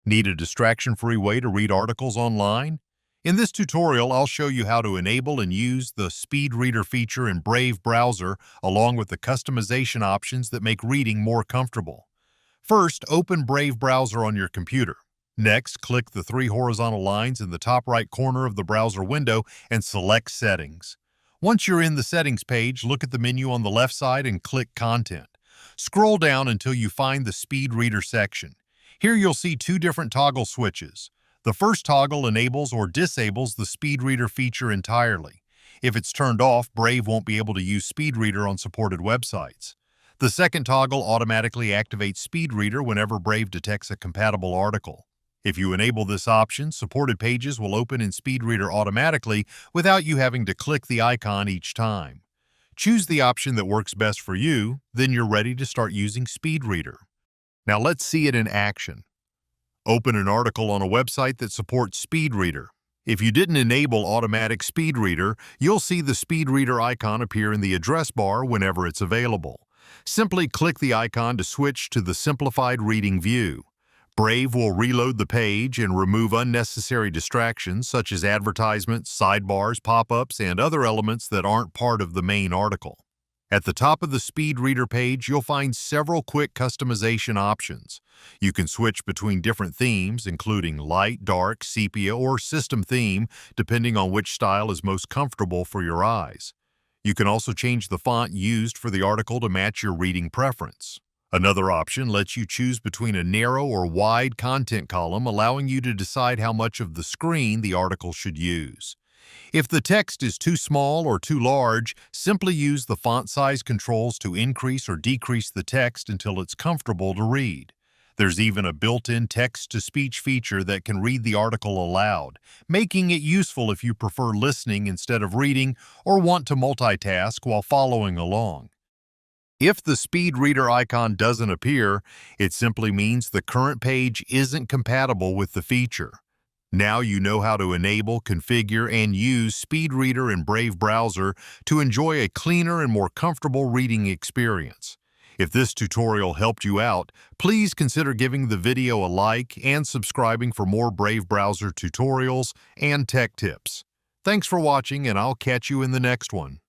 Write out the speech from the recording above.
Need a distraction-free way to read articles online? In this tutorial, I'll show you how to enable and use the Speedreader feature in Brave browser along with the customization options that make reading more comfortable. First, open Brave browser on your computer. Next, click the three horizontal lines in the top right corner of the browser window and select Settings. Once you're in the Settings page, look at the menu on the left side and click Content. Scroll down until you find the Speedreader section. Here you'll see two different toggle switches. The first toggle enables or disables the Speedreader feature entirely. If it's turned off, Brave won't be able to use Speedreader on supported websites. The second toggle automatically activates Speedreader whenever Brave detects a compatible article. If you enable this option, supported pages will open in Speedreader automatically without you having to click the icon each time. Choose the option that works best for you, then you're ready to start using Speedreader. Now let's see it in action. Open an article on a website that supports Speedreader. If you didn't enable automatic Speedreader, you'll see the Speedreader icon appear in the address bar whenever it's available. Simply click the icon to switch to the simplified reading view. Brave will reload the page and remove unnecessary distractions such as advertisements, sidebars, pop-ups, and other elements that aren't part of the main article. At the top of the Speedreader page, you'll find several quick customization options. You can switch between different themes, including light, dark, sepia, or system theme, depending on which style is most comfortable for your eyes. You can also change the font used for the article to match your reading preference. Another option lets you choose between a narrow or wide content column, allowing you to decide how much of the screen the article should use. If the text is too small or too large, simply use the font size controls to increase or decrease the text until it's comfortable to read. There's even a built-in text-to-speech feature that can read the article aloud, making it useful if you prefer listening instead of reading or want to multitask while following along. If the Speedreader icon doesn't appear, it simply means the current page isn't compatible with the feature. Now you know how to enable, configure, and use Speedreader in Brave browser to enjoy a cleaner and more comfortable reading experience. If this tutorial helped you out, please consider giving the video a like and subscribing for more Brave browser tutorials and tech tips. Thanks for watching, and I'll catch you in the next one.